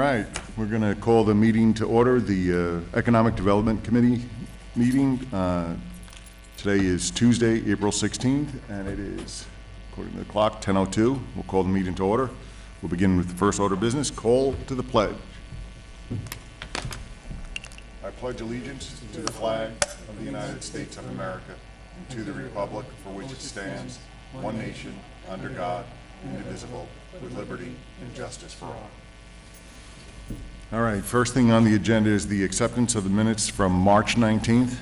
right, we're going to call the meeting to order, the Economic Development Committee meeting. Today is Tuesday, April 16th, and it is, according to the clock, 10:02. We'll call the meeting to order. We'll begin with the first order of business, call to the pledge. I pledge allegiance to the flag of the United States of America, and to the republic for which it stands, one nation, under God, indivisible, with liberty and justice for all. All right, first thing on the agenda is the acceptance of the minutes from March 19th.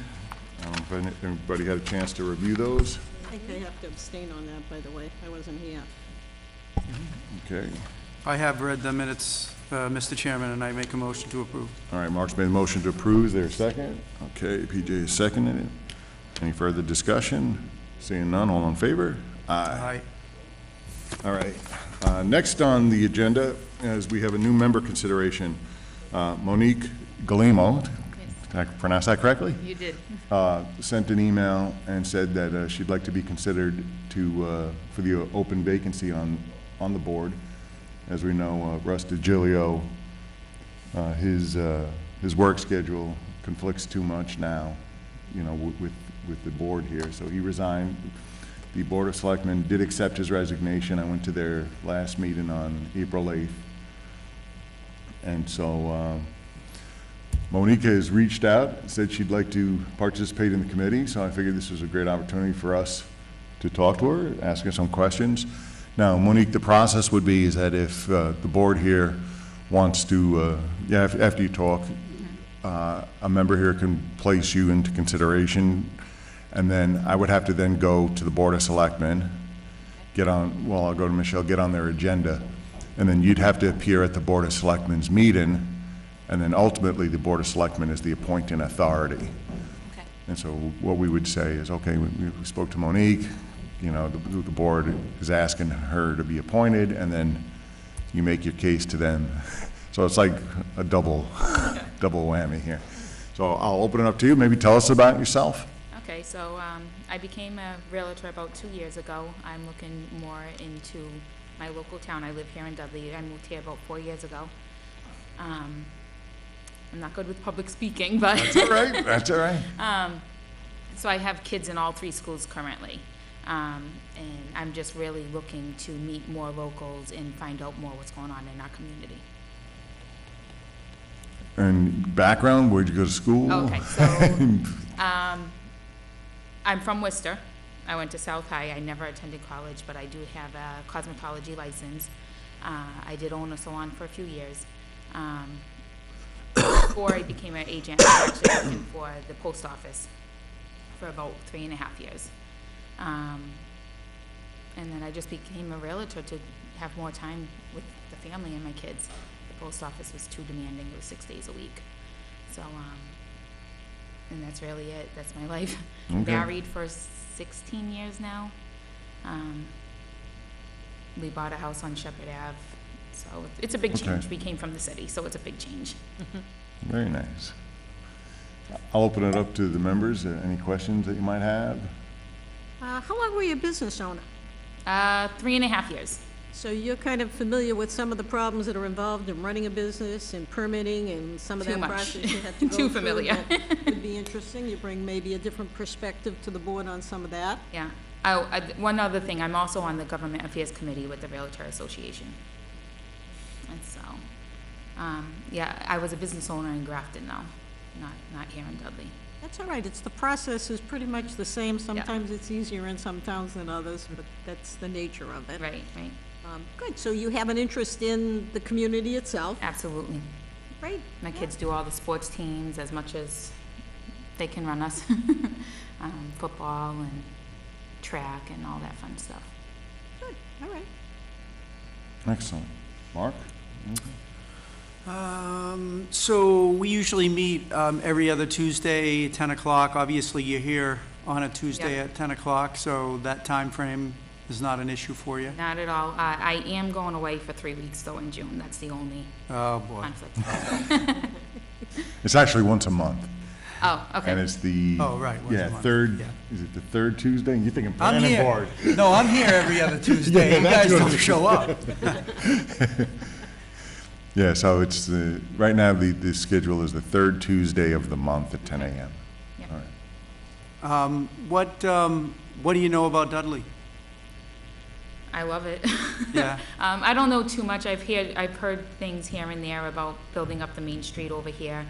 If everybody had a chance to review those. I think I have to abstain on that, by the way. I wasn't here. Okay. I have read the minutes, Mr. Chairman, and I make a motion to approve. All right, Mark's made a motion to approve. Is there a second? Okay, PJ is seconded it. Any further discussion? Seeing none, all in favor? Aye. All right. Next on the agenda is we have a new member consideration. Monique Galimo, did I pronounce that correctly? You did. Sent an email and said that she'd like to be considered to for the open vacancy on the board. As we know, Russ DiGilio, his work schedule conflicts too much now, you know, with the board here, so he resigned. The Board of Selectmen did accept his resignation. I went to their last meeting on April 8th. And so Monica has reached out, said she'd like to participate in the committee, so I figured this was a great opportunity for us to talk to her, ask her some questions. Now, Monique, the process would be is that if the board here wants to, after you talk, a member here can place you into consideration, and then I would have to then go to the Board of Selectmen, I'll go to Michelle, get on their agenda, and then you'd have to appear at the Board of Selectmen's meeting, and then ultimately the Board of Selectmen is the appointing authority. Okay. And so what we would say is, okay, we spoke to Monique, you know, the board is asking her to be appointed, and then you make your case to them. So it's like a double whammy here. So I'll open it up to you. Maybe tell us about yourself. Okay, so I became a realtor about 2 years ago. I'm looking more into my local town. I live here in Dudley. I moved here about 4 years ago. I'm not good with public speaking, but That's all right. That's all right. So I have kids in all 3 schools currently, and I'm just really looking to meet more locals and find out more what's going on in our community. And background, where'd you go to school? Okay, so I'm from Worcester. I went to South High. I never attended college, but I do have a cosmetology license. I did own a salon for a few years. Before I became an agent, I was actually working for the post office for about 3.5 years. And then I just became a realtor to have more time with the family and my kids. The post office was too demanding. It was 6 days a week. So, and that's really it. That's my life. Okay. Married for 16 years now. We bought a house on Shepherd Ave. So it's a big change. We came from the city, so it's a big change. Very nice. I'll open it up to the members. Any questions that you might have? How long were you a business owner? 3.5 years. So you're kind of familiar with some of the problems that are involved in running a business and permitting and some of Too that much. process you have to go Too through familiar. that would be interesting. You bring maybe a different perspective to the board on some of that. Yeah. One other thing, I'm also on the Government Affairs Committee with the Realtor Association. And so, yeah, I was a business owner in Grafton, though, not here in Dudley. That's all right. It's the process is pretty much the same. Sometimes it's easier in some towns than others, but that's the nature of it. Right, right. Good. So you have an interest in the community itself. Absolutely. Great. My kids do all the sports teams as much as they can run us. Football and track and all that fun stuff. Good. All right. Excellent. Mark? So we usually meet every other Tuesday, 10 o'clock. Obviously, you're here on a Tuesday at 10 o'clock, so that time frame is not an issue for you? Not at all. I am going away for 3 weeks, though, in June. That's the only conflict. It's actually once a month. Oh, okay. And it's the right, once a month. third. Yeah. Is it the third Tuesday? You're thinking I'm planning here. board. No, I'm here every other Tuesday. You guys don't show up. Yeah, so it's the, right now, the schedule is the third Tuesday of the month at 10 a.m. Yeah. All right. What do you know about Dudley? I love it. Yeah. I don't know too much. I've heard things here and there about building up the main street over here.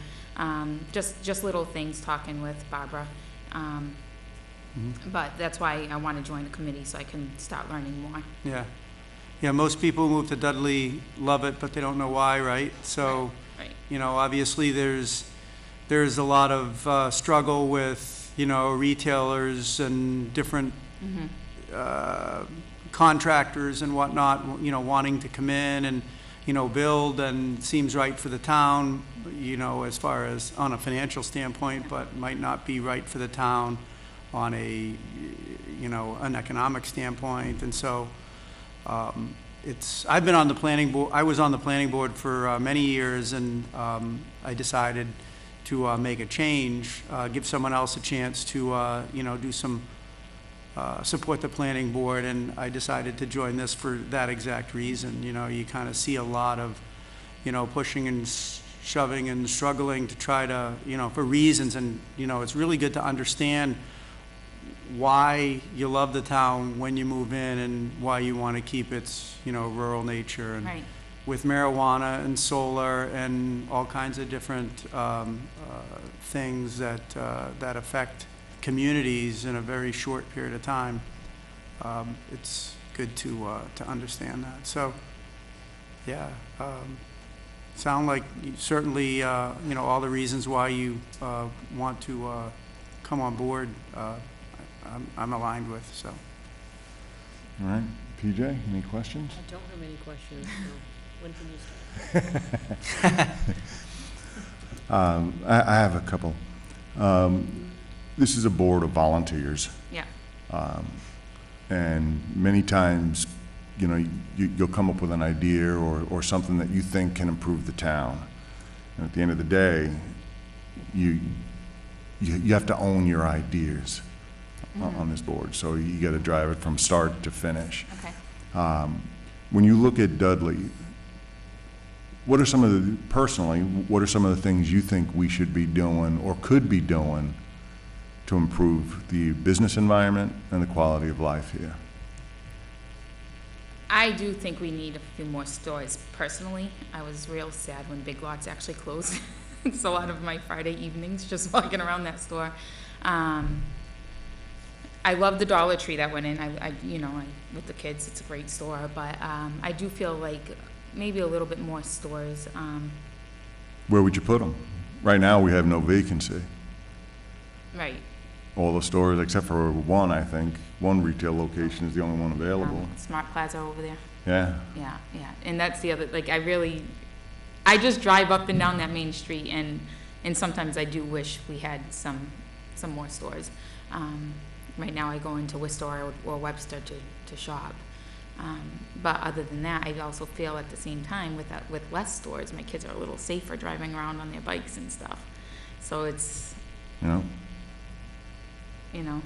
Just little things, talking with Barbara. But that's why I want to join the committee, so I can start learning more. Yeah. Yeah, most people who move to Dudley love it, but they don't know why, right? So, Right. you know, obviously there's a lot of struggle with, you know, retailers and different contractors and whatnot, you know, wanting to come in and, you know, build, and seems right for the town, you know, as far as on a financial standpoint, but might not be right for the town on a, you know, an economic standpoint. And so I've been on the planning board, I was on the planning board for many years, and I decided to make a change, give someone else a chance to, you know, do some, support the planning board, and I decided to join this for that exact reason. You know, you kind of see a lot of, you know, pushing and shoving and struggling to try to, you know, for reasons, and, you know, it's really good to understand why you love the town when you move in, and why you want to keep its, you know, rural nature. And Right. with marijuana and solar and all kinds of different things that that affect communities in a very short period of time, it's good to understand that. So, yeah, sound like certainly, you know, all the reasons why you want to come on board, I'm aligned with, so. All right, PJ, any questions? I don't have any questions, so when can you start? I have a couple. This is a board of volunteers, Yeah. and many times, you know, you'll come up with an idea or something that you think can improve the town. And at the end of the day, you have to own your ideas on this board. So you got to drive it from start to finish. Okay. When you look at Dudley, what are some of the, personally, what are some of the things you think we should be doing or could be doing to improve the business environment and the quality of life here? I do think we need a few more stores. Personally, I was real sad when Big Lots actually closed. It's a lot of my Friday evenings just walking around that store. I love the Dollar Tree that went in. You know, with the kids, it's a great store. But I do feel like maybe a little bit more stores. Where would you put them? Right now, we have no vacancy. Right. All the stores, except for one, I think, one retail location is the only one available. Smart Plaza over there. Yeah. Yeah, yeah. And that's the other, like, I just drive up and down that main street, and sometimes I do wish we had some more stores. Right now I go into Worcester or Webster to shop. But other than that, I also feel at the same time with less stores, my kids are a little safer driving around on their bikes and stuff. So it's, You know, you know,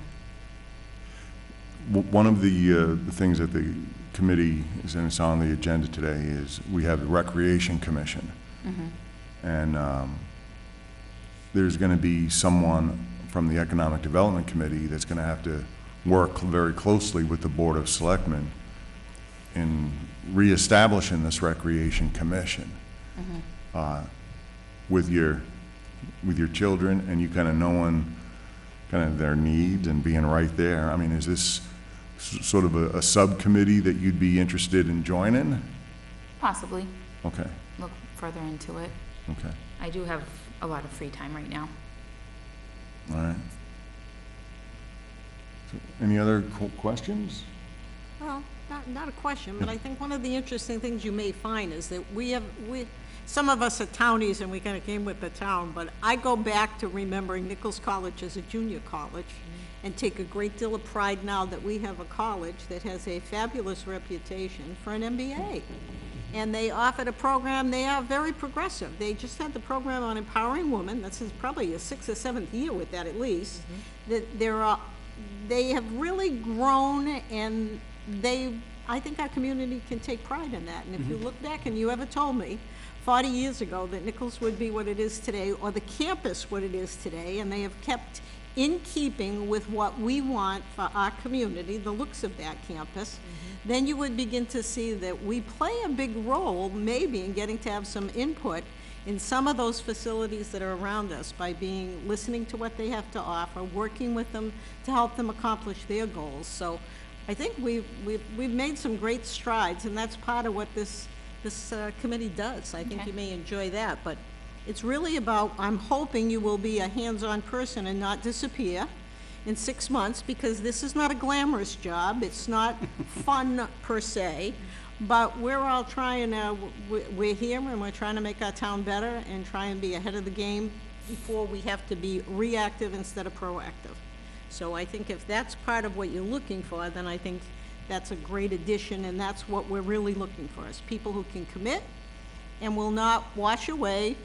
one of the things that the committee is, and it's on the agenda today, is we have the Recreation Commission. And there's going to be someone from the Economic Development Committee that's going to have to work very closely with the Board of Selectmen in reestablishing this Recreation Commission with your children, and you kind of knowing kind of their needs and being right there. I mean, is this sort of a subcommittee that you'd be interested in joining? possibly Okay, look further into it. okay, I do have a lot of free time right now. all right. So, any other questions? Well, not a question, but I think one of the interesting things you may find is that some of us are townies and we kind of came with the town, but I go back to remembering Nichols College as a junior college and take a great deal of pride now that we have a college that has a fabulous reputation for an MBA. And they offered a program, they are very progressive. They just had the program on empowering women. This is probably a 6th or 7th year with that at least. That they have really grown, and I think our community can take pride in that. And if you look back, and you ever told me, 40 years ago that Nichols would be what it is today, or the campus what it is today, and they have kept in keeping with what we want for our community, the looks of that campus, then you would begin to see that we play a big role, maybe, in getting to have some input in some of those facilities that are around us by listening to what they have to offer, working with them to help them accomplish their goals. So I think we've made some great strides, and that's part of what this committee does. I think Okay. you may enjoy that, but it's really about, I'm hoping you will be a hands-on person and not disappear in 6 months, because this is not a glamorous job. It's not fun per se, but we're all trying to, we're here and we're trying to make our town better and try and be ahead of the game before we have to be reactive instead of proactive. So I think if that's part of what you're looking for, then I think that's a great addition, and that's what we're really looking for, is people who can commit and will not wash away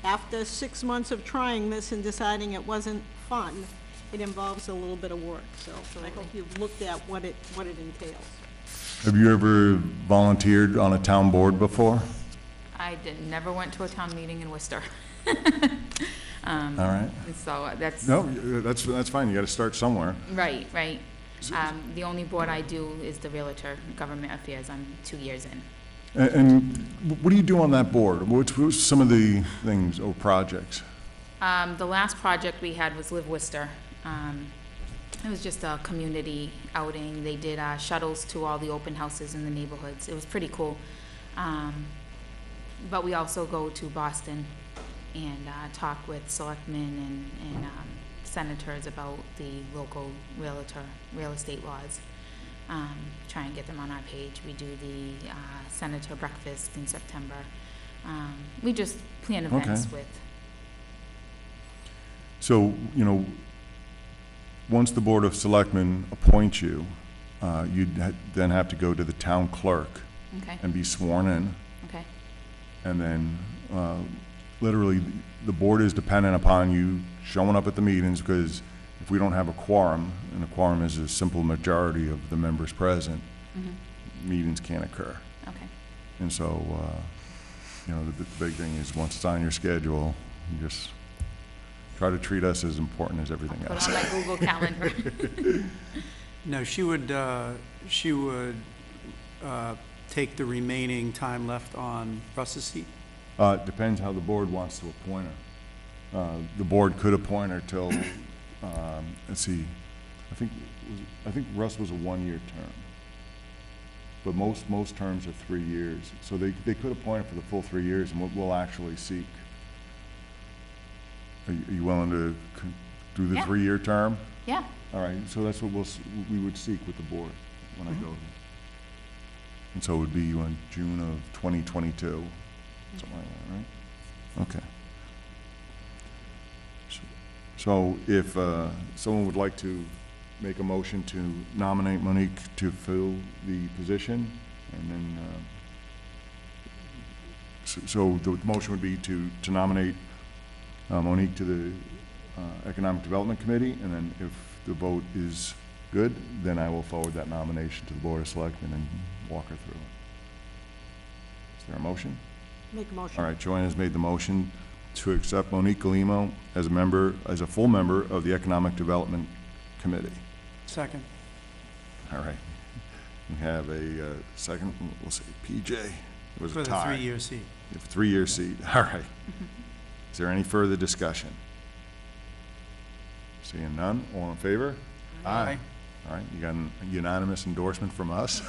after 6 months of trying this and deciding it wasn't fun. It involves a little bit of work, so I hope you've looked at what it entails. Have you ever volunteered on a town board before? Never went to a town meeting in Worcester. All right. So that's. No, that's fine. You got to start somewhere. Right. The only board I do is the Realtor Government Affairs. I'm 2 years in. And what do you do on that board? What's some of the things or projects? The last project we had was Live Worcester. It was just a community outing. They did shuttles to all the open houses in the neighborhoods. It was pretty cool. But we also go to Boston and talk with selectmen and senators about the local real estate laws. Try and get them on our page. We do the senator breakfast in September. We just plan events with. So, once the Board of Selectmen appoints you, you'd then have to go to the town clerk Okay. and be sworn in. Okay. And then, literally, the board is dependent upon you showing up at the meetings, because if we don't have a quorum, and a quorum is a simple majority of the members present, meetings can't occur. Okay. And so, the big thing is, once it's on your schedule, you just try to treat us as important as everything Put else. on my Google Calendar. No, she would take the remaining time left on Russ's seat. It depends how the board wants to appoint her. The board could appoint her till, let's see, I think Russ was a one-year term. But most terms are 3 years. So they could appoint her for the full 3 years, and we'll actually seek. Are you willing to do the Yeah. 3-year term? Yeah. All right, so that's what we would seek with the board when I go there. And so it would be in June of 2022, something like that, right? Okay. So if someone would like to make a motion to nominate Monique to fill the position, and then, so the motion would be to nominate Monique to the Economic Development Committee, and then if the vote is good, then I will forward that nomination to the Board of Selectmen and walk her through it. Is there a motion? Make a motion. All right, Joanne has made the motion to accept Monique Galimo as a full member of the Economic Development Committee. Second. All right. We have a second, we'll say PJ. It was For a the tie. 3-year seat. You have a 3-year seat. All right. Is there any further discussion? Seeing none, all in favor? Aye. All right, you got a unanimous endorsement from us.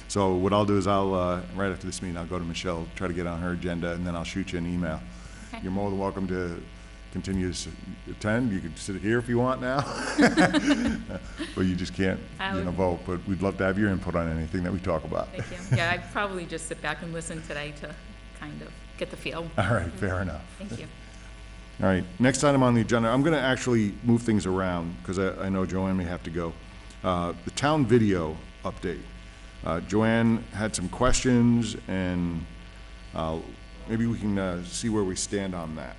So what I'll do is right after this meeting, I'll go to Michelle, try to get on her agenda, and then I'll shoot you an email. Okay. You're more than welcome to continue to attend. You can sit here if you want now. But you just can't, vote. But we'd love to have your input on anything that we talk about. Thank you. Yeah, I'd probably just sit back and listen today to kind of get the feel. All right, fair enough. Thank you. All right, next item on the agenda, I'm going to actually move things around because I know Joanne may have to go. The town video update. Joanne had some questions, and maybe we can see where we stand on that.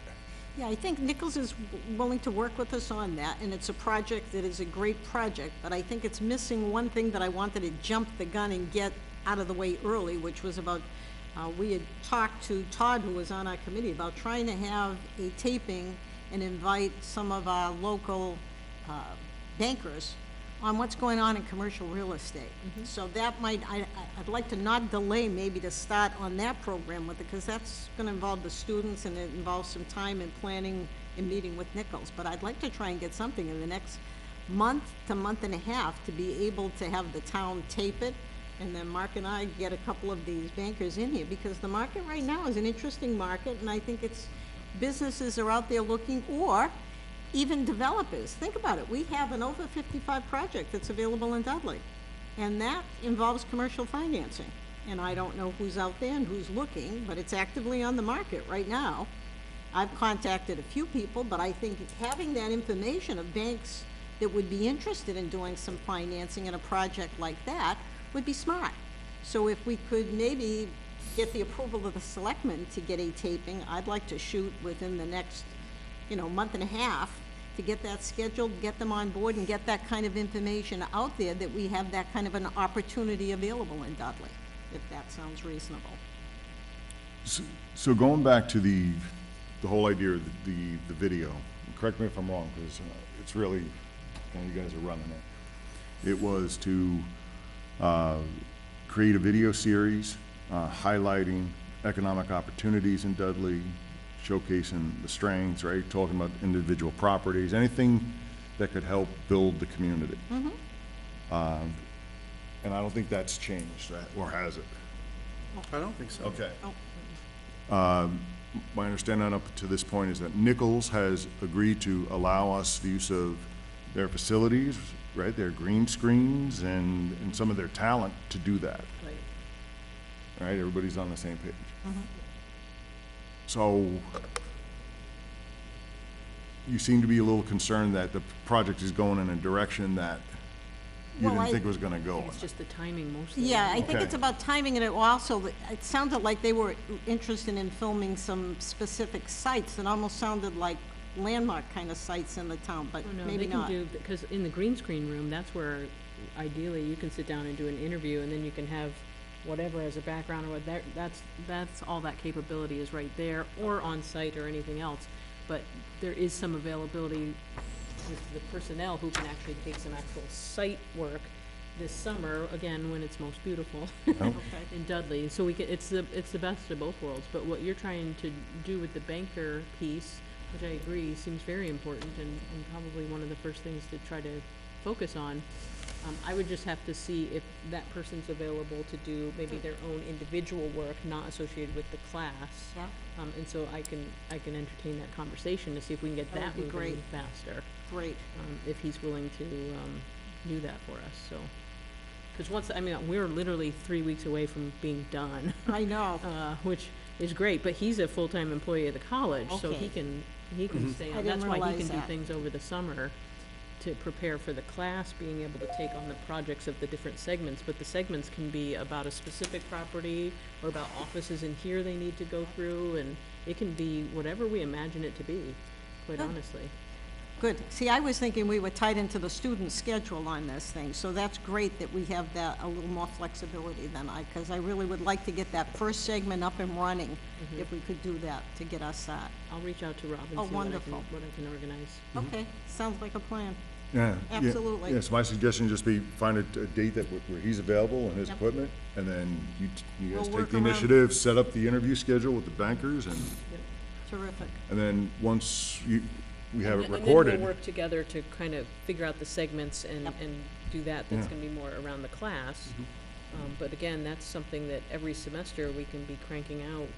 Yeah, I think Nichols is willing to work with us on that, and it's a project that is a great project, but I think it's missing one thing that I wanted to jump the gun and get out of the way early, which was about We had talked to Todd, who was on our committee, about trying to have a taping and invite some of our local bankers on what's going on in commercial real estate. So that might, I'd like to not delay maybe to start on that program with it, because that's gonna involve the students, and it involves some time in planning and meeting with Nichols. But I'd like to try and get something in the next month to month and a half to be able to have the town tape it, and then Mark and I get a couple of these bankers in here, because the market right now is an interesting market, and I think it's, businesses are out there looking, or even developers. Think about it, we have an over 55 project that's available in Dudley, and that involves commercial financing. And I don't know who's out there and who's looking, but it's actively on the market right now. I've contacted a few people, but I think having that information of banks that would be interested in doing some financing in a project like that would be smart. So if we could maybe get the approval of the selectmen to get a taping, I'd like to shoot within the next, month and a half, to get that scheduled, get them on board, and get that kind of information out there, that we have that kind of an opportunity available in Dudley, if that sounds reasonable. So going back to the whole idea of the video, correct me if I'm wrong, because it's really, you guys are running it. It was to create a video series highlighting economic opportunities in Dudley, showcasing the strengths, right? Talking about individual properties, anything that could help build the community. And I don't think that's changed, or has it? I don't think so. Okay. Oh. My understanding up to this point is that Nichols has agreed to allow us the use of their facilities, right, their green screens and some of their talent to do that. Right, everybody's on the same page. So you seem to be a little concerned that the project is going in a direction that you Well, didn't think was gonna go in. It's just the timing mostly. Yeah, I think Okay. it's about timing, and it also, it sounded like they were interested in filming some specific sites. It almost sounded like landmark kind of sites in the town, but Oh, no, maybe they can not. do, because in the green screen room, that's where ideally you can sit down and do an interview, and then you can have whatever as a background, or what, that's all that capability is right there, or on site or anything else. But there is some availability with the personnel who can actually take some actual site work this summer, again, when it's most beautiful Okay. in Dudley. So we can, it's the best of both worlds. But what you're trying to do with the banker piece, which I agree seems very important and probably one of the first things to try to focus on, I would just have to see if that person's available to do maybe their own individual work, not associated with the class. Yeah. And so I can entertain that conversation to see if we can get That that would be great. moving faster, Great. if he's willing to do that for us, so. Because we're literally 3 weeks away from being done, I know. which is great, but he's a full-time employee of the college, so Okay. he can stay I on. didn't That's why he realize can do that. things over the summer to prepare for the class, being able to take on the projects of the different segments, but the segments can be about a specific property or about offices in here they need to go through, and it can be whatever we imagine it to be, quite Good. honestly. Good. See, I was thinking we were tied into the student schedule on this thing, so that's great that we have that, a little more flexibility than because I really would like to get that first segment up and running, if we could do that, to get us that. I'll reach out to Rob and Oh, see wonderful. what I can organize. Okay, sounds like a plan. Yeah. Absolutely. Yes, my suggestion would just be find a date where he's available and his Yep. equipment, and then you guys We'll work take the around. initiative, set up the interview schedule with the bankers, Terrific. and then once we have it And then recorded. we'll work together to kind of figure out the segments and Yep. do that. That's Yeah. Mm-hmm. gonna be more around the class. But again, that's something that every semester we can be cranking out,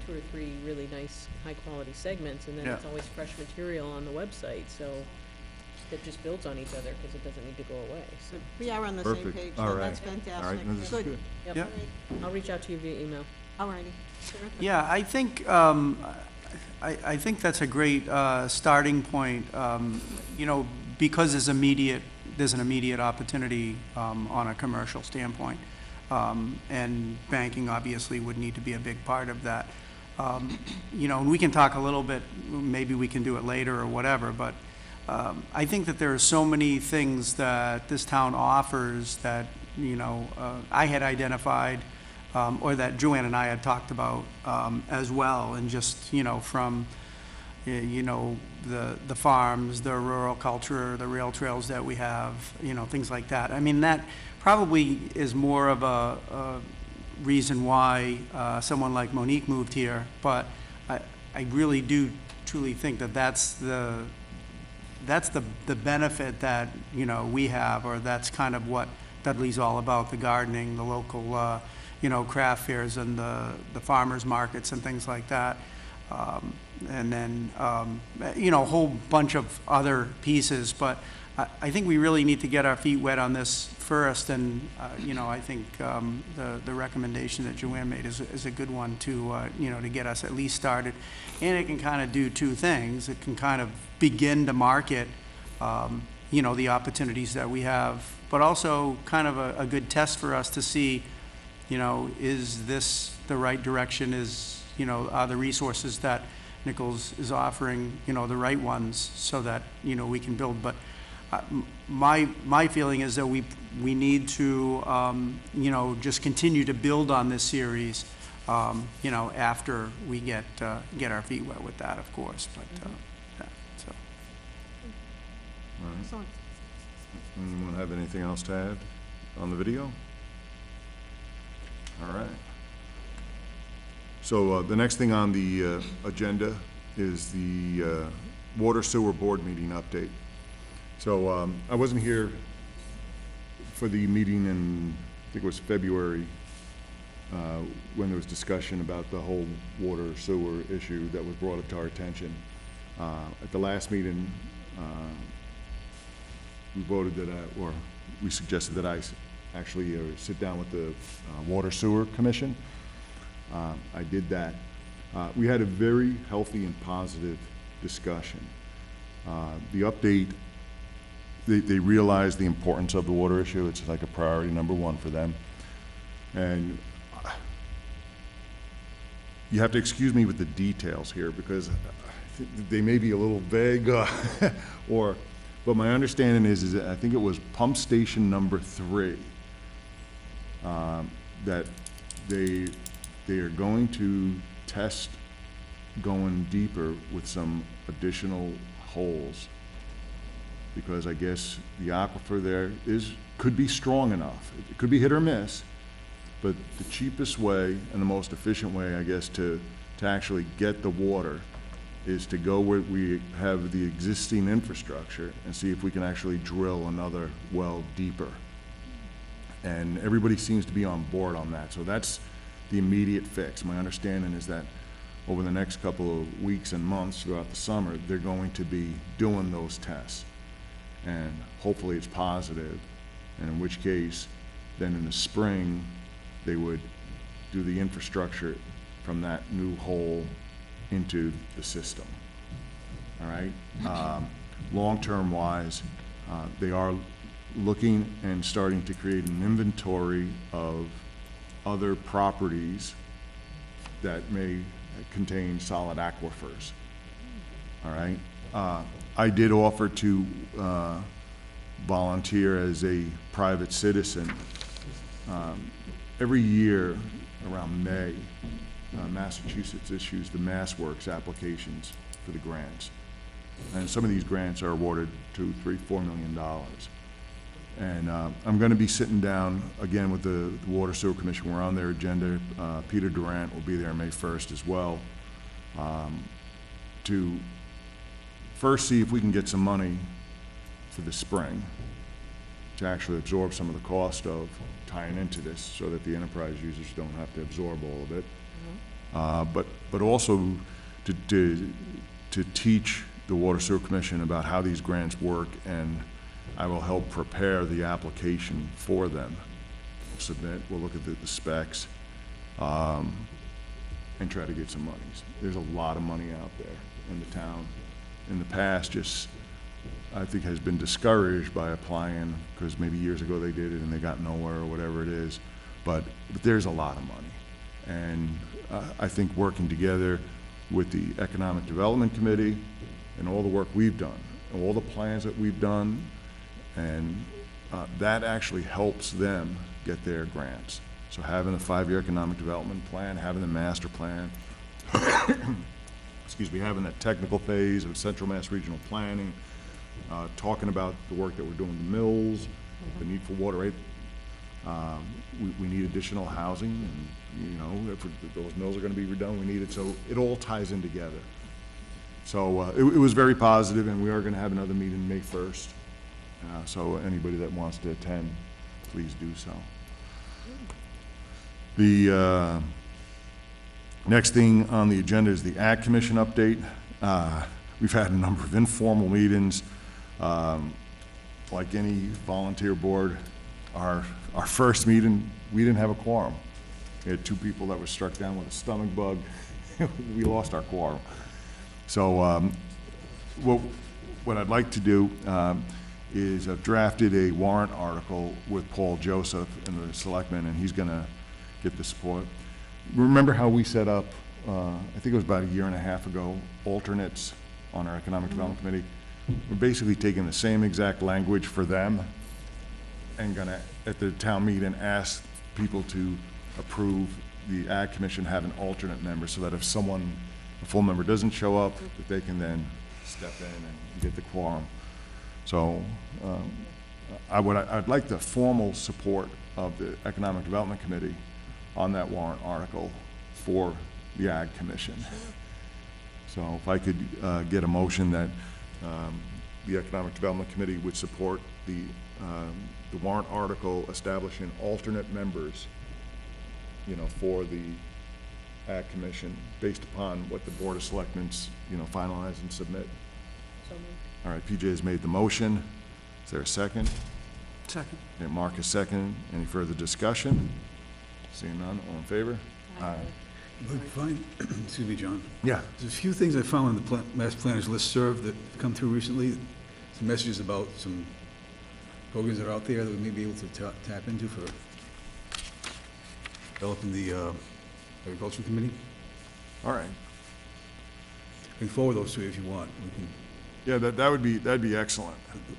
2 or 3 really nice, high-quality segments, and then Yeah. it's always fresh material on the website, so that just builds on each other, because it doesn't need to go away, so. We are on the same Perfect. page, All so right. that's fantastic. All right, no, this is good. Yep. Yeah. I'll reach out to you via email. All righty. Terrific. Yeah, I think, I think that's a great starting point, because there's an immediate opportunity on a commercial standpoint. And banking obviously would need to be a big part of that. And we can talk a little bit, maybe we can do it later or whatever, but I think that there are so many things that this town offers that, I had identified or that Joanne and I had talked about as well, and just, you know, from, you know, the farms, the rural culture, the rail trails that we have, you know, things like that. I mean, that probably is more of a reason why someone like Monique moved here, but I really do truly think that that's the benefit that, you know, we have, or that's kind of what Dudley's all about, the gardening, the local, you know, craft fairs and the farmers markets and things like that. And then, you know, a whole bunch of other pieces, but I think we really need to get our feet wet on this first, and, you know, I think the recommendation that Joanne made is a good one to, you know, to get us at least started. And it can kind of do two things. It can kind of begin to market, you know, the opportunities that we have, but also kind of a good test for us to see, you know, is this the right direction? Is, you know, are the resources that Nichols is offering, you know, the right ones, so that, you know, we can build. But my feeling is that we need to, you know, just continue to build on this series, you know, after we get our feet wet with that, of course. But yeah, so. All right. Excellent. Anyone have anything else to add on the video? All right. So the next thing on the agenda is the Water Sewer Board meeting update. So I wasn't here for the meeting in, I think it was February, when there was discussion about the whole water sewer issue that was brought up to our attention. At the last meeting, we voted that or we suggested that I actually sit down with the Water Sewer Commission. I did that. We had a very healthy and positive discussion. The update, they realized the importance of the water issue. It's like a priority #1 for them. And you have to excuse me with the details here, because they may be a little vague, but my understanding is that I think it was pump station #3, that they are going to test going deeper with some additional holes, because I guess the aquifer there could be strong enough. It could be hit or miss, but the cheapest way and the most efficient way, I guess, to actually get the water is to go where we have the existing infrastructure and see if we can actually drill another well deeper. And everybody seems to be on board on that. So that's the immediate fix. My understanding is that over the next couple of weeks and months throughout the summer, they're going to be doing those tests. And hopefully it's positive, and in which case, then in the spring, they would do the infrastructure from that new hole into the system. All right? Long-term wise, they are looking and starting to create an inventory of other properties that may contain solid aquifers. All right? I did offer to volunteer as a private citizen. Every year around May, Massachusetts issues the MassWorks applications for the grants. And some of these grants are awarded $2, $3, $4 million. And I'm going to be sitting down again with the Water Sewer Commission. We're on their agenda. Peter Durant will be there May 1st as well, to first see if we can get some money for the spring to actually absorb some of the cost of tying into this, so that the enterprise users don't have to absorb all of it. But also to teach the Water Sewer Commission about how these grants work, and I will help prepare the application for them. We'll submit, we'll look at the specs, and try to get some monies. There's a lot of money out there in the town. In the past, I think has been discouraged by applying, because maybe years ago they did it and they got nowhere or whatever it is. But there's a lot of money. And I think working together with the Economic Development Committee and all the work we've done, and all the plans that we've done, and that actually helps them get their grants. So having the 5-year economic development plan, having the master plan, excuse me, having that technical phase of Central Mass Regional Planning, talking about the work that we're doing with the mills, the need for water, right? We need additional housing, and, you know, if those mills are gonna be redone, we need it, so it all ties in together. So, it was very positive, and we are gonna have another meeting May 1st. So anybody that wants to attend, please do so. The, next thing on the agenda is the Ag Commission update. We've had a number of informal meetings. Like any volunteer board, our first meeting, we didn't have a quorum. We had 2 people that were struck down with a stomach bug. We lost our quorum. So what I'd like to do is I've drafted a warrant article with Paul Joseph and the selectmen, and he's gonna get the support. Remember how we set up, I think it was about 1.5 years ago, alternates on our Economic Development Committee? We're basically taking the same exact language for them and gonna, at the town meeting, ask people to approve the Ag Commission have an alternate member, so that if someone, a full member doesn't show up, that they can then step in and get the quorum. So I'd like the formal support of the Economic Development Committee on that warrant article for the Ag Commission. So if I could get a motion that the Economic Development Committee would support the warrant article establishing alternate members, you know, for the Ag Commission, based upon what the Board of Selectmen's, you know, finalize and submit. So moved. All right, PJ has made the motion. Is there a second? Second. Okay, Mark is second. Any further discussion? Seeing none, all in favor? Aye. Look, fine, excuse me, John. Yeah. There's a few things I found in the Mass Planners Listserv that have come through recently. Some messages about some programs that are out there that we may be able to tap into for developing the Agriculture Committee. All right. I can forward those to you if you want. We can. Yeah, that'd be excellent.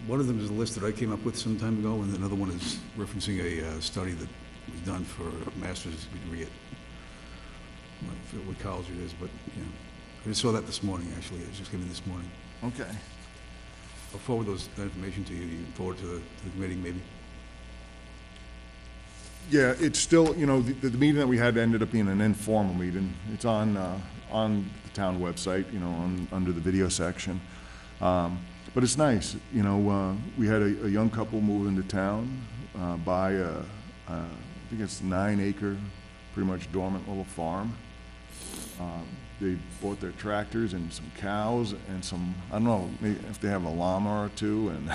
One of them is a list that I came up with some time ago, and another one is referencing a study that was done for a master's degree at, I forget what college it is, but, you know, I just saw that this morning, actually. It was just given this morning. Okay. I'll forward that information to you. You can forward to the committee, maybe. Yeah, it's still, you know, the meeting that we had ended up being an informal meeting. It's on the town website, you know, under the video section. But it's nice, you know, we had a young couple move into town, buy I think it's 9-acre, pretty much dormant little farm. They bought their tractors and some cows and some, I don't know, maybe if they have a llama or two, and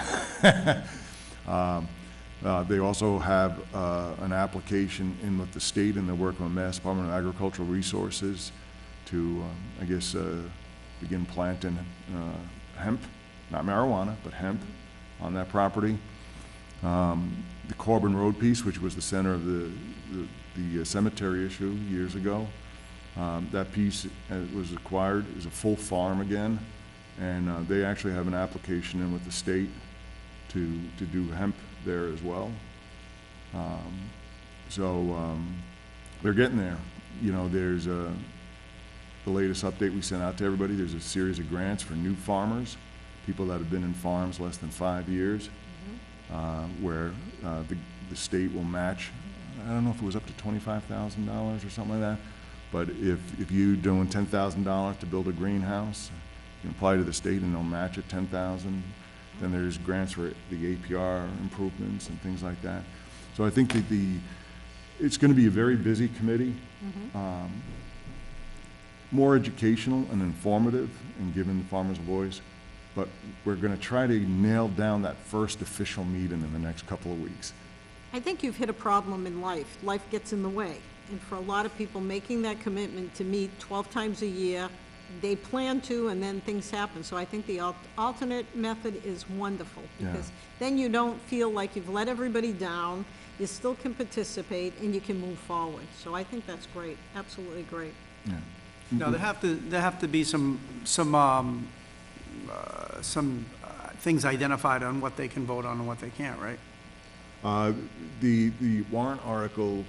they also have an application in with the state, and they're working with Mass Department of Agricultural Resources to, I guess, begin planting hemp, not marijuana, but hemp on that property. The Corbin Road piece, which was the center of the cemetery issue years ago, that piece was acquired, is a full farm again, and they actually have an application in with the state to do hemp there as well. So they're getting there. You know, there's the latest update we sent out to everybody. There's a series of grants for new farmers, people that have been in farms less than 5 years, where the state will match, I don't know if it was up to $25,000 or something like that, but if you're doing $10,000 to build a greenhouse, you can apply to the state and they'll match it $10,000. Then there's grants for the APR improvements and things like that. So I think that it's going to be a very busy committee, more educational and informative and giving the farmers a voice. But we're going to try to nail down that first official meeting in the next couple of weeks. I think you've hit a problem in life. Life gets in the way. And for a lot of people, making that commitment to meet 12 times a year, they plan to, and then things happen. So I think the alternate method is wonderful, because then you don't feel like you've let everybody down, you still can participate, and you can move forward. So I think that's great, absolutely great. Yeah. No, there have to be some things identified on what they can vote on and what they can't, right? The warrant article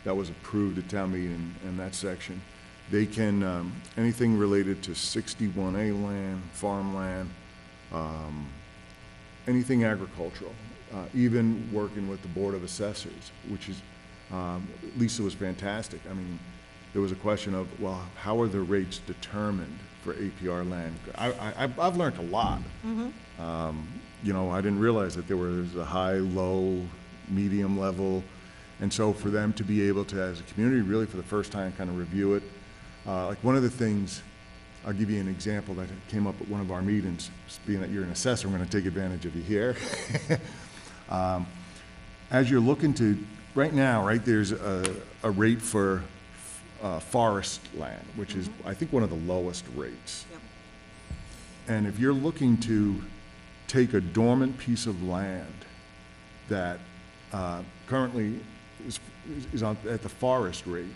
that was approved at town meeting in that section. They can, anything related to 61A land, farmland, anything agricultural, even working with the Board of Assessors, which is, Lisa was fantastic. I mean, there was a question of, well, how are the rates determined for APR land? I've learned a lot. You know, I didn't realize that there was a high, low, medium level. And so for them to be able to, as a community, really for the first time, kind of review it. Like one of the things, I'll give you an example that came up at one of our meetings. Being that you're an assessor, I'm going to take advantage of you here. As you're looking to, right now, right, there's a rate for forest land, which is, I think, one of the lowest rates. Yep. And if you're looking to take a dormant piece of land that currently is at the forest rate,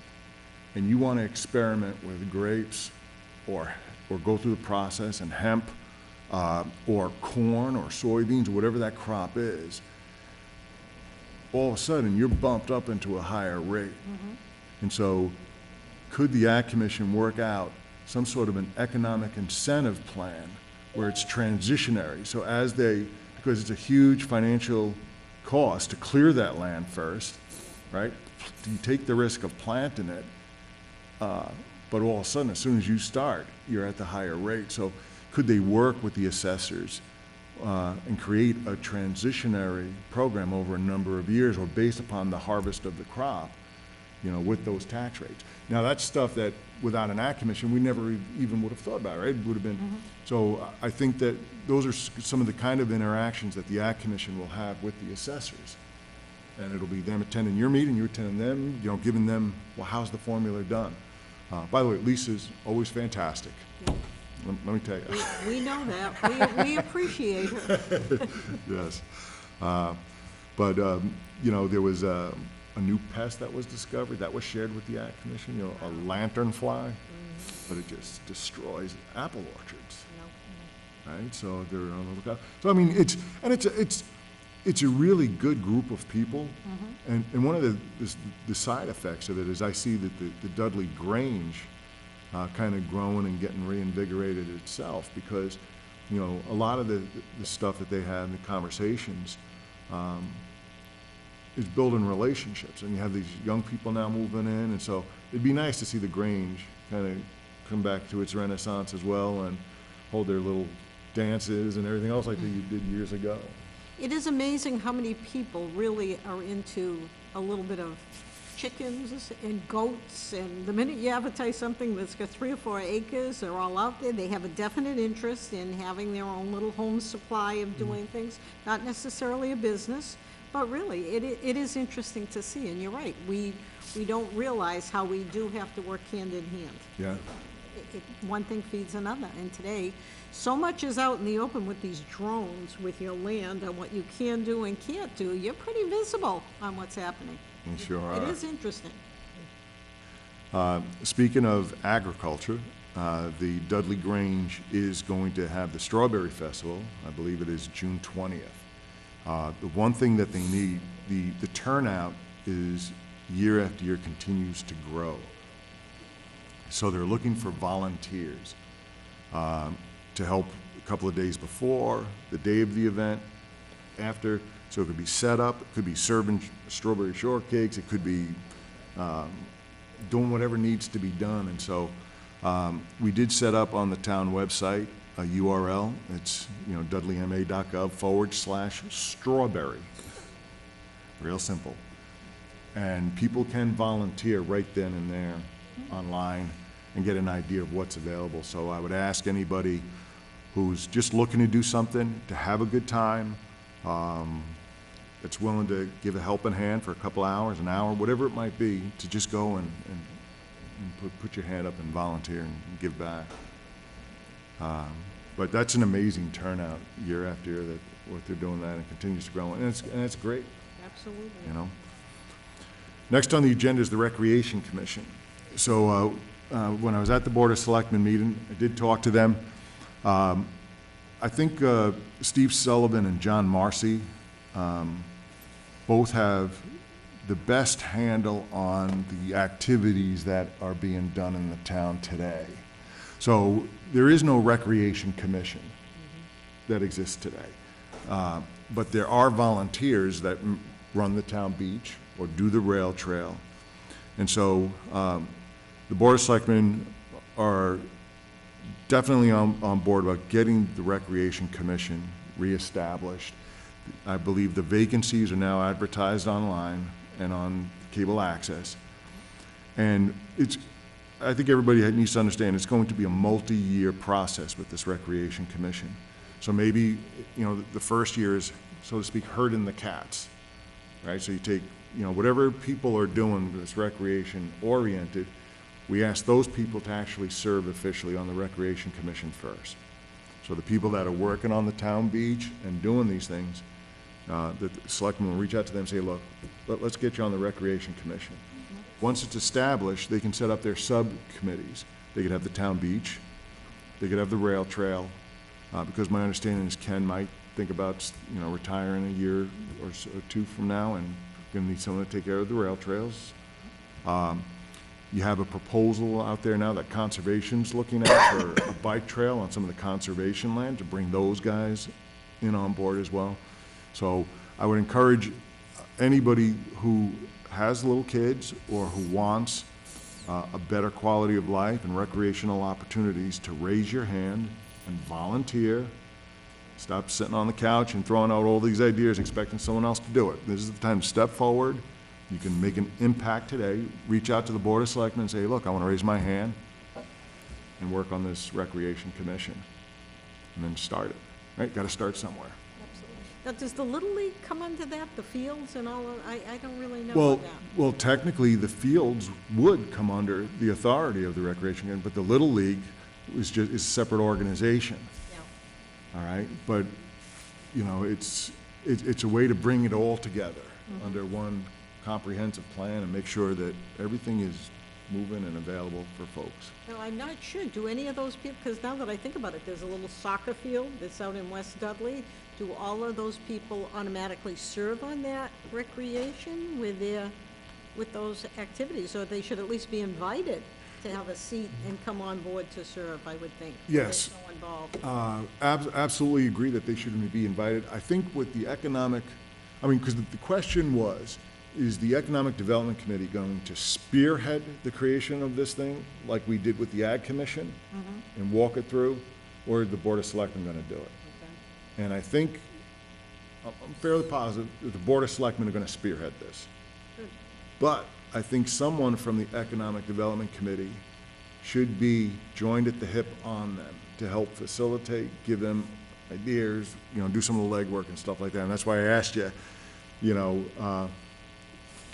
and you want to experiment with grapes or go through the process and hemp or corn or soybeans or whatever that crop is, all of a sudden you're bumped up into a higher rate. And so could the Ag Commission work out some sort of an economic incentive plan where it's transitionary? So as they, because it's a huge financial cost to clear that land first, right? You take the risk of planting it, but all of a sudden, as soon as you start, you're at the higher rate. So could they work with the assessors and create a transitionary program over a number of years or based upon the harvest of the crop, you know, with those tax rates? Now, that's stuff that without an Ag Commission, we never even would have thought about, right? It would have been, so I think that those are some of the kind of interactions that the Ag Commission will have with the assessors. And it'll be them attending your meeting, you attending them, you know, giving them, well, how's the formula done? By the way, Lisa's always fantastic. Let me tell you. We know that. We appreciate her. Yes. But, you know, there was a new pest that was discovered that was shared with the Ag Commission, you know, a lanternfly, but it just destroys apple orchards. Right? So they're on the lookout. So, I mean, it's a really good group of people. And one of the side effects of it is I see that the Dudley Grange kind of growing and getting reinvigorated itself because, you know, a lot of the stuff that they have in the conversations is building relationships. And you have these young people now moving in, and so it'd be nice to see the Grange kind of come back to its renaissance as well and hold their little dances and everything else like they did years ago. It is amazing how many people really are into a little bit of chickens and goats, and the minute you advertise something that's got 3 or 4 acres, they're all out there. They have a definite interest in having their own little home supply of doing things, not necessarily a business, but really, it is interesting to see, and you're right. We don't realize how we do have to work hand in hand. Yeah. One thing feeds another, and today, so much is out in the open with these drones, with your land, and what you can do and can't do. You're pretty visible on what's happening. You sure are. It is interesting. Speaking of agriculture, the Dudley Grange is going to have the Strawberry Festival. I believe it is June 20th. The one thing that they need, the turnout is year after year continues to grow. So they're looking for volunteers to help a couple of days before, the day of the event, after. So it could be set up, it could be serving strawberry shortcakes, it could be doing whatever needs to be done. And so we did set up on the town website a URL. It's, you know, dudleyma.gov/strawberry. Real simple. And people can volunteer right then and there online and get an idea of what's available. So I would ask anybody who's just looking to do something, to have a good time, that's willing to give a helping hand for a couple hours, an hour, whatever it might be, to just go and put your hand up and volunteer and give back. But that's an amazing turnout year after year that what they're doing that and continues to grow, and it's great. Absolutely. You know. Next on the agenda is the Recreation Commission. So when I was at the Board of Selectmen meeting, I did talk to them. I think Steve Sullivan and John Marcy both have the best handle on the activities that are being done in the town today. So there is no recreation commission that exists today. But there are volunteers that run the town beach or do the rail trail. And so the Board of Selectmen are definitely on board about getting the Recreation Commission reestablished. I believe the vacancies are now advertised online and on cable access. And I think everybody needs to understand it's going to be a multi-year process with this Recreation Commission. So maybe, the first year is, so to speak, herding the cats, right? So you take, whatever people are doing that's recreation oriented, we ask those people to actually serve officially on the Recreation Commission first. So the people that are working on the town beach and doing these things, the selectmen will reach out to them and say, look, let's get you on the Recreation Commission. Once it's established, they can set up their subcommittees. They could have the town beach, they could have the rail trail, because my understanding is Ken might think about, retiring a year or two from now, and gonna need someone to take care of the rail trails. You have a proposal out there now that Conservation's looking at for a bike trail on some of the conservation land to bring those guys in on board as well. So I would encourage anybody who has little kids or who wants a better quality of life and recreational opportunities to raise your hand and volunteer. Stop sitting on the couch and throwing out all these ideas expecting someone else to do it. This is the time to step forward. You can make an impact today. Reach out to the Board of Selectmen and say, look, I want to raise my hand and work on this Recreation Commission. And then start it, right? Got to start somewhere. Absolutely. Now, does the Little League come under that, the fields and all of, I don't really know Well, that. well, technically, the fields would come under the authority of the Recreation Commission, but the Little League is a separate organization. Yeah. All right, but, it's a way to bring it all together under one comprehensive plan and make sure that everything is moving and available for folks. No, I'm not sure. Do any of those people, because now that I think about it, there's a little soccer field that's out in West Dudley. Do all of those people automatically serve on that recreation with those activities? Or they should at least be invited to have a seat and come on board to serve, I would think. Yes. They're so involved. Absolutely agree that they shouldn't be invited. I think with the because the question was, is the Economic Development Committee going to spearhead the creation of this thing like we did with the Ag Commission and walk it through, or is the Board of Selectmen going to do it? Okay. And I think, I'm fairly positive, that the Board of Selectmen are going to spearhead this. Good. But I think someone from the Economic Development Committee should be joined at the hip on them to help facilitate, give them ideas, do some of the legwork and stuff like that. And that's why I asked you,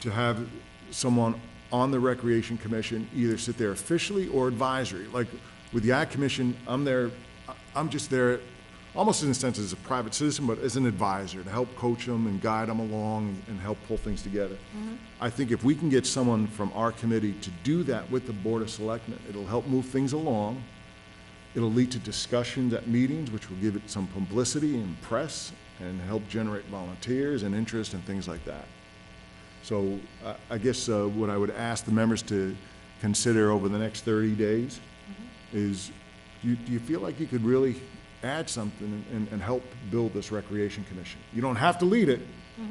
to have someone on the Recreation Commission either sit there officially or advisory. Like with the Ag Commission, I'm just there almost in a sense as a private citizen, but as an advisor to help coach them and guide them along and help pull things together. I think if we can get someone from our committee to do that with the Board of Selectmen, it'll help move things along. It'll lead to discussions at meetings, which will give it some publicity and press and help generate volunteers and interest and things like that. So I guess what I would ask the members to consider over the next 30 days is, do you feel like you could really add something and help build this Recreation Commission? You don't have to lead it,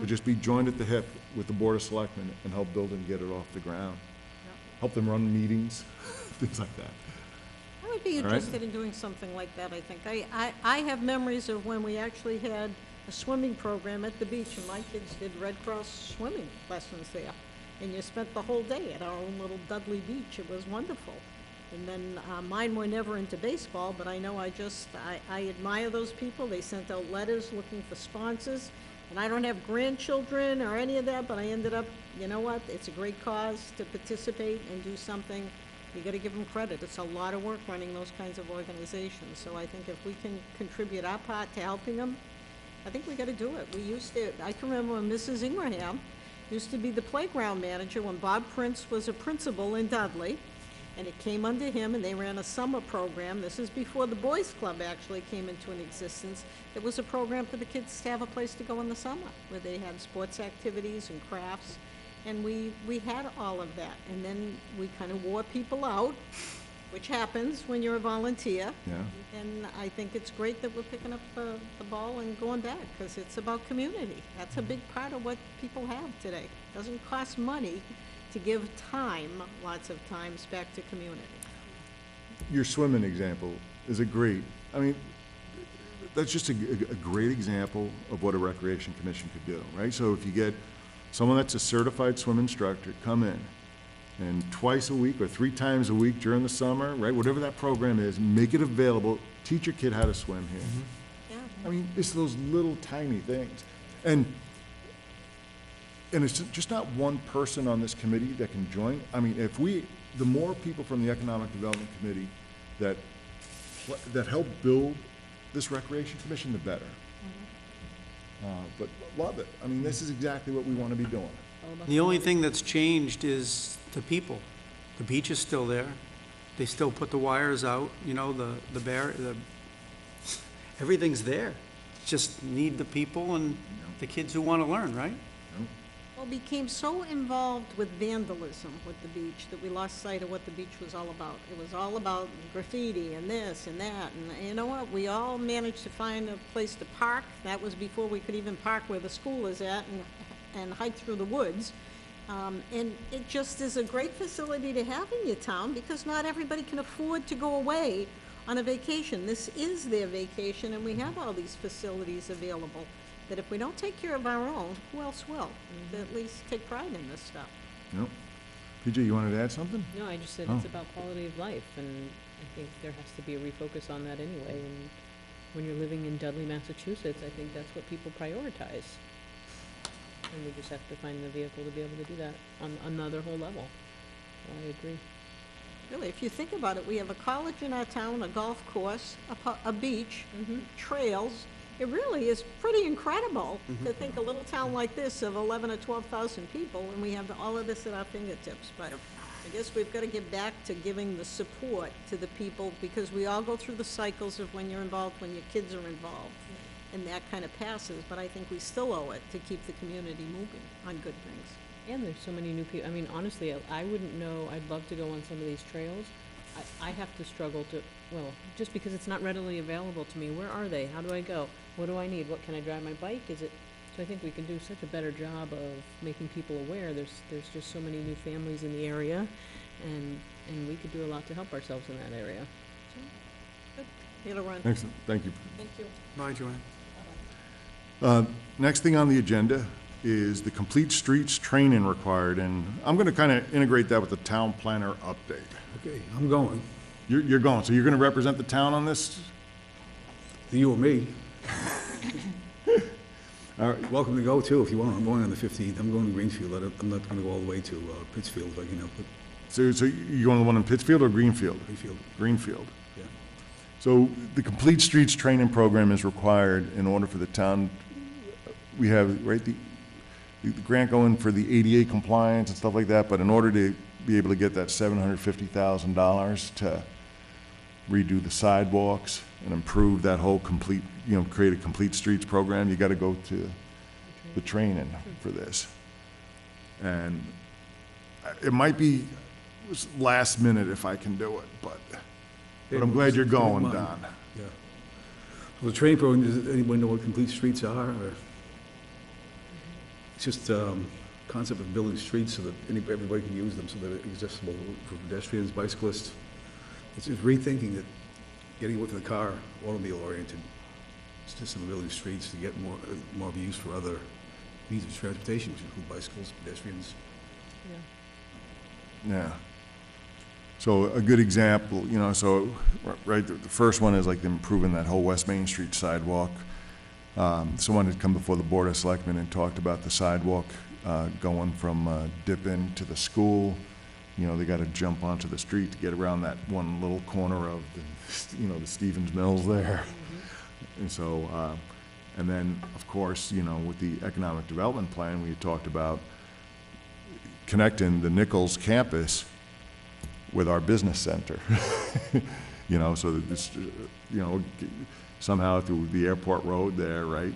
but just be joined at the hip with the Board of Selectmen and help build and get it off the ground. Help them run meetings, things like that. I would be interested in doing something like that, I think. I have memories of when we actually had a swimming program at the beach, and my kids did Red Cross swimming lessons there. And you spent the whole day at our own little Dudley beach. It was wonderful. And then mine were never into baseball, but I know I admire those people. They sent out letters looking for sponsors. And I don't have grandchildren or any of that, but I ended up, you know what, it's a great cause to participate and do something. You gotta give them credit. It's a lot of work running those kinds of organizations. So I think if we can contribute our part to helping them, I think we gotta do it. I can remember when Mrs. Ingraham used to be the playground manager when Bob Prince was a principal in Dudley. And it came under him, and they ran a summer program. This is before the Boys Club actually came into an existence. It was a program for the kids to have a place to go in the summer, where they had sports activities and crafts. and we had all of that. And then we kind of wore people out, which happens when you're a volunteer. Yeah. And I think it's great that we're picking up the ball and going back, because it's about community. That's a big part of what people have today. Doesn't cost money to give time, lots of times, back to community. Your swimming example is a great, I mean, that's just a great example of what a recreation commission could do, right? So if you get someone that's a certified swim instructor, come in, and twice a week or 3 times a week during the summer, right, whatever that program is, make it available, teach your kid how to swim here. Yeah. I mean, it's those little tiny things. And it's just not one person on this committee that can join. I mean, the more people from the Economic Development Committee that help build this Recreation Commission, the better. But love it. I mean, this is exactly what we want to be doing. The only thing that's changed is the people. The beach is still there. They still put the wires out, you know, everything's there. Just need the people and the kids who want to learn, right? Well, became so involved with vandalism with the beach that we lost sight of what the beach was all about. It was all about graffiti and this and that, and you know what? We all managed to find a place to park. That was before we could even park where the school is at and hike through the woods. And it just is a great facility to have in your town, because not everybody can afford to go away on a vacation. This is their vacation, and we have all these facilities available, that if we don't take care of our own, who else will? At least take pride in this stuff. Yep. PJ, you wanted to add something? No, I just said Oh. it's about quality of life, and I think there has to be a refocus on that anyway. And when you're living in Dudley, Massachusetts, I think that's what people prioritize. And we just have to find the vehicle to be able to do that on another whole level. So I agree. Really, if you think about it, we have a college in our town, a golf course, a beach, trails. It really is pretty incredible to think a little town like this of 11 or 12,000 people, and we have all of this at our fingertips. But I guess we've got to get back to giving the support to the people, because we all go through the cycles of when you're involved, when your kids are involved, and that kind of passes. But I think we still owe it to keep the community moving on good things. And there's so many new people. I mean, honestly, I wouldn't know. I'd love to go on some of these trails. I have to struggle to, well, just because it's not readily available to me. Where are they? How do I go? What do I need? What, can I drive my bike? Is it, so I think we can do such a better job of making people aware. There's just so many new families in the area, and we could do a lot to help ourselves in that area. Good. It'll run. Excellent, thank you. Thank you. Bye, Joanne. Next thing on the agenda is the Complete Streets training required, and I'm going to kind of integrate that with the town planner update. Okay, I'm going. You're going, so you're going to represent the town on this? You or me. All right. Welcome to go too, if you want. I'm going on the 15th. I'm going to Greenfield. I'm not going to go all the way to Pittsfield if I can help it. So you going to the one in Pittsfield or Greenfield? Greenfield, Greenfield. yeah. So the Complete Streets training program is required in order for the town. We have, right, the grant going for the ADA compliance and stuff like that, but in order to be able to get that $750,000 to redo the sidewalks and improve that whole complete, create a complete streets program, you gotta go to the training for this. And it might be last minute if I can do it, but I'm glad you're going, Don. Yeah. Well, the training program, does anybody know what complete streets are? Or? It's just concept of building streets so that everybody can use them, so that it's accessible for pedestrians, bicyclists. It's just rethinking it, getting away from the car, automobile oriented. It's just building streets to get more of use for other means of transportation, which include bicycles, pedestrians. Yeah. Yeah. So a good example, so, right, the first one is like improving that whole West Main Street sidewalk. Someone had come before the Board of Selectmen and talked about the sidewalk going from Dip-In to the school. They got to jump onto the street to get around that one little corner of the Stevens Mills there. And so, and then, of course, with the Economic Development Plan, we had talked about connecting the Nichols campus with our business center. So that this, somehow through the airport road there, right?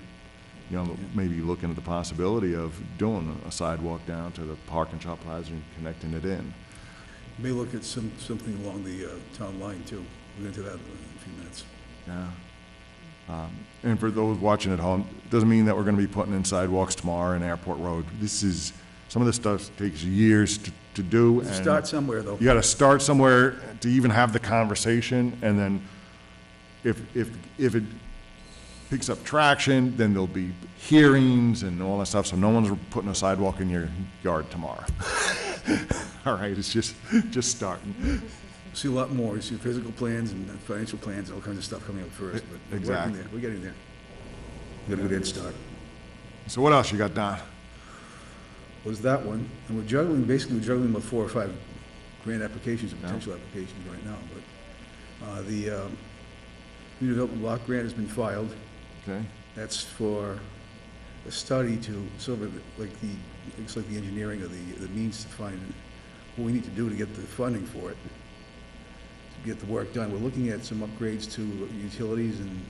you know, maybe looking at the possibility of doing a sidewalk down to the Park and Shop Plaza and connecting it in. May look at something along the town line, too. We'll get into that in a few minutes. Yeah. And for those watching at home, it doesn't mean that we're gonna be putting in sidewalks tomorrow in Airport Road. This is, some of this stuff takes years to do. And Start somewhere, though. you gotta start somewhere to even have the conversation, and then if it picks up traction, then there'll be hearings and all that stuff, so no one's putting a sidewalk in your yard tomorrow. All right, it's just starting. See a lot more. You see physical plans and financial plans, all kinds of stuff coming up first, but we're working Exactly. there. We're getting there. We got a good head start. So what else you got, Don? Was that one, and we're juggling about 4 or 5 grant applications and potential applications right now, but the redevelopment block grant has been filed. Okay, That's for a study to sort of looks like the engineering of the means to find what we need to do to get the funding for it, to get the work done. We're looking at some upgrades to utilities and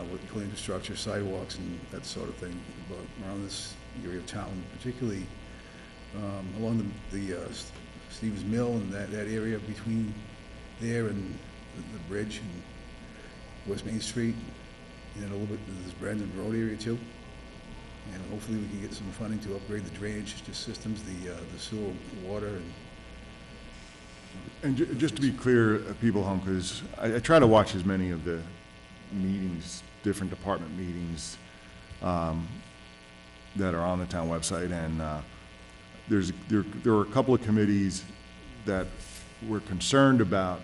what we call infrastructure, sidewalks and that sort of thing around this area of town, particularly along the Stevens Mill and that area between there and the bridge and West Main Street, and a little bit of this Brandon Road area too. And hopefully we can get some funding to upgrade the drainage systems, the sewer, water, and just to be clear, people home, because I try to watch as many of the meetings, different department meetings, that are on the town website, and there are a couple of committees that were concerned about,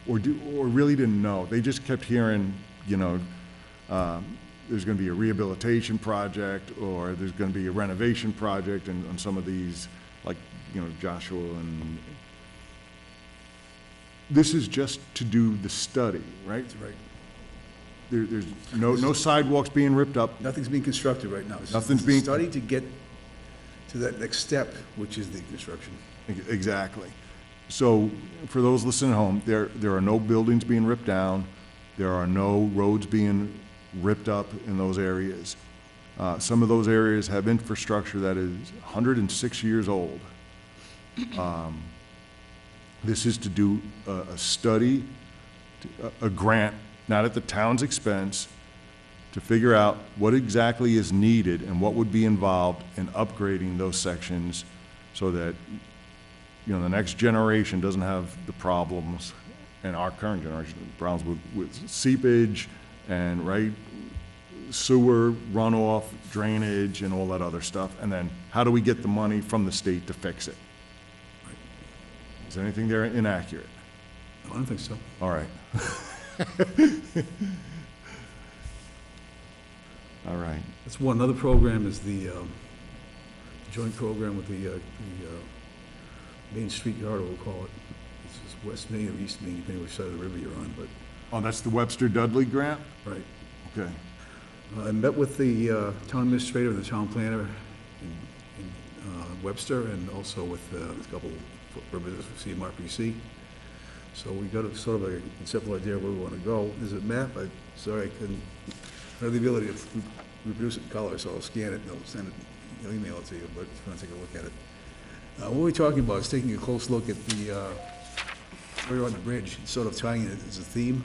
or really didn't know. They just kept hearing, you know, there's going to be a rehabilitation project, or there's going to be a renovation project, and on some of these, like, you know, Joshua, and this is just to do the study, right? that's right. There's no sidewalks being ripped up. Nothing's being constructed right now. It's Nothing's a being- study to get to that next step, which is the construction. Exactly. So, for those listening at home, there are no buildings being ripped down, there are no roads being ripped up in those areas. Some of those areas have infrastructure that is 106 years old. This is to do a study, a grant, not at the town's expense, to figure out what exactly is needed and what would be involved in upgrading those sections so that, you know, the next generation doesn't have the problems, and our current generation, problems with seepage and, right, sewer runoff, drainage, and all that other stuff. And then how do we get the money from the state to fix it? Is anything there inaccurate? I don't think so. All right. All right. That's one. Another program is the joint program with the Main Street Yard, we'll call it. This is West Main or East Main, depending which side of the river you're on, but, Oh, that's the Webster Dudley grant? right. Okay. I met with the town administrator and the town planner in Webster, and also with a couple of representatives from CMRPC. So we got a sort of a conceptual idea of where we want to go. There's a map. Sorry, I couldn't, I don't have the ability to reproduce it in color, so I'll scan it and I'll send it, I'll email it to you, but if you want to take a look at it. What we're talking about is taking a close look at the, where you're on the bridge, and sort of tying it as a theme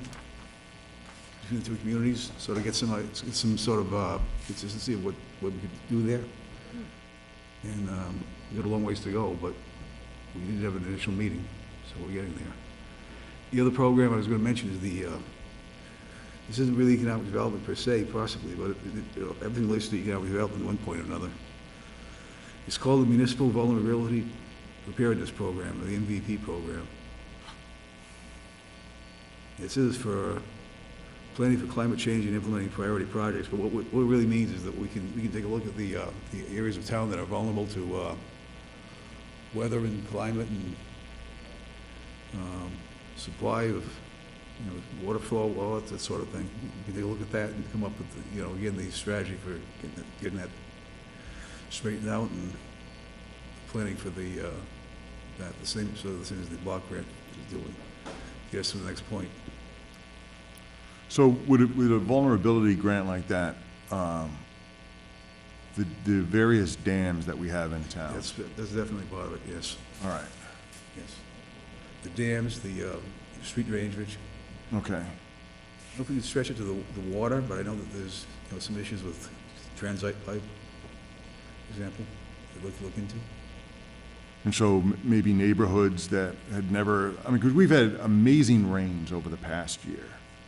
between the two communities, so to get some sort of consistency of what we could do there. And we got a long ways to go, but we did have an initial meeting, so we're getting there. The other program I was going to mention is this isn't really economic development per se, possibly, but everything relates to economic development at one point or another. It's called the Municipal Vulnerability Preparedness Program, or the MVP program. This is for planning for climate change and implementing priority projects, but what it really means is that we can take a look at the areas of town that are vulnerable to weather and climate and supply of, you know, water flow, all that sort of thing. We can take a look at that and come up with, you know, again, the strategy for getting that straightened out and planning for the same sort of things the block grant is doing. Get us to the next point. So with a vulnerability grant like that, the various dams that we have in town. That's definitely part of it, yes, All right, yes. The dams, the street drainage. okay. I don't know if we can stretch it to the water, but I know that there's, some issues with transite pipe, for example, I'd like to look into. And so maybe neighborhoods that had never, I mean, because we've had amazing rains over the past year,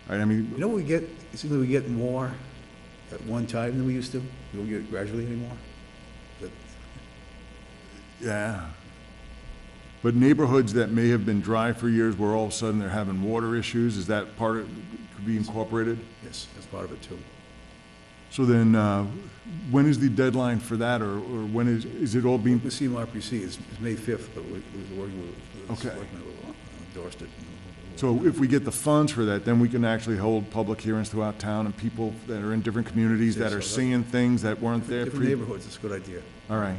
right? I mean, You know what we get, it seems like we get more at one time than we used to. We don't get it gradually anymore. But yeah. But neighborhoods that may have been dry for years, where all of a sudden they're having water issues, is that part of, could be incorporated? yes, that's part of it too. So then, when is the deadline for that, or when is it all being, The CMRPC is May 5th, but we're working with the Okay. selectmen who endorsed it. so if we get the funds for that, then we can actually hold public hearings throughout town, and people that are in different communities that are seeing things that weren't there. Different neighborhoods, it's a good idea. All right.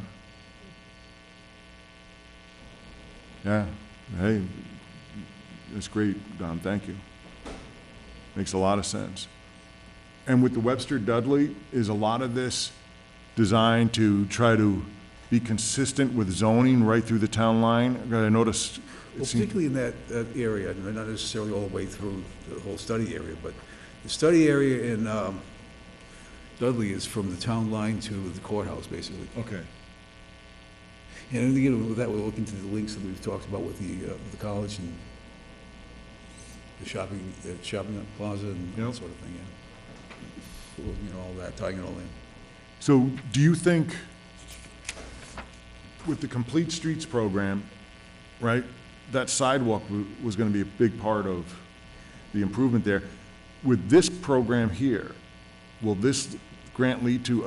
Yeah, hey, that's great, Don, thank you. Makes a lot of sense. And with the Webster Dudley, is a lot of this designed to try to be consistent with zoning right through the town line? I noticed, Well, it seems, particularly in that area, not necessarily all the way through the whole study area, but the study area in Dudley is from the town line to the courthouse, basically. okay, And again, with that, we'll look into the links that we've talked about with the college and the shopping plaza and Yep. that sort of thing, yeah. All that, tying it all in. so do you think with the Complete Streets program, right, that sidewalk was gonna be a big part of the improvement there? With this program here, will this grant lead to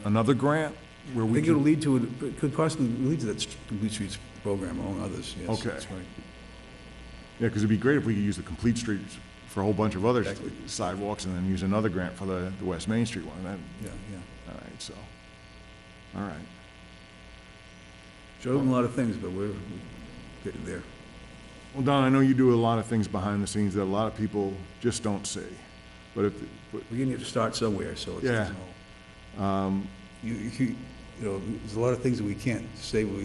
another grant where I we think it'll can? lead to, it could possibly lead to that Complete Streets program, among others, yes. Okay. That's right. Yeah, because it'd be great if we could use the Complete Streets for a whole bunch of other Exactly. sidewalks and then use another grant for the West Main Street one. Yeah, yeah. All right, so, all right. Showed them a lot of things, but we're getting there. Well, Don, I know you do a lot of things behind the scenes that a lot of people just don't see. But We're going to have to start somewhere, so it's, Yeah. there's a lot of things that we can't say we'll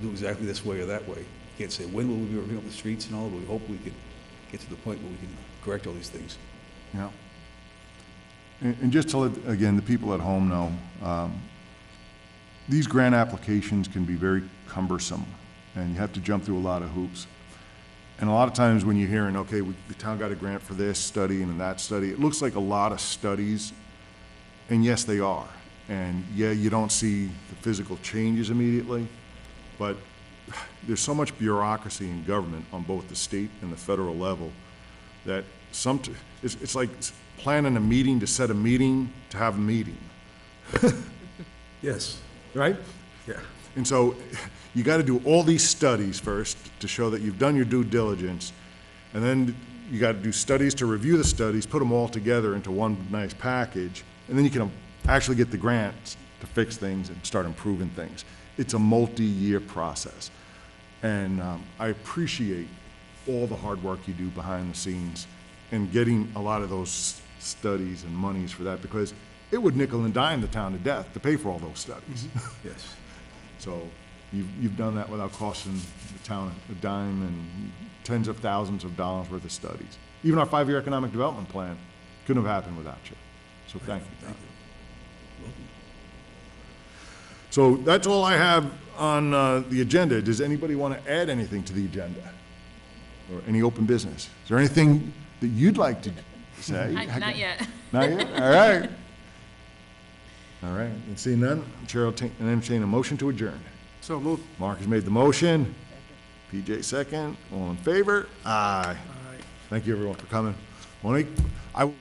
do exactly this way or that way. Can't say when will we be working up the streets and all, but we hope we could get to the point where we can correct all these things. yeah. And just to let, again, the people at home know, these grant applications can be very cumbersome, and you have to jump through a lot of hoops. And a lot of times when you're hearing, okay, the town got a grant for this study and that study, it looks like a lot of studies, and yes, they are. And yeah, you don't see the physical changes immediately, but there's so much bureaucracy in government on both the state and the federal level that it's like planning a meeting to set a meeting to have a meeting, Yes, right? yeah. And so you got to do all these studies first to show that you've done your due diligence, and then you got to do studies to review the studies, put them all together into one nice package, and then you can actually get the grants to fix things and start improving things. It's a multi-year process. And I appreciate all the hard work you do behind the scenes and getting a lot of those studies and monies for that, because it would nickel and dime the town to death to pay for all those studies. Yes. So you've done that without costing the town a dime and tens of thousands of dollars worth of studies. Even our 5-year economic development plan couldn't have happened without you. So thank you. Thank you. Welcome. So that's all I have on the agenda. Does anybody want to add anything to the agenda? Or any open business? Is there anything that you'd like to say? Not yet. Not yet? All right. All right, and seeing none, Chair will entertain a motion to adjourn. So move. Mark has made the motion. PJ second. All in favor? Aye. Thank you, everyone, for coming. Monique, I will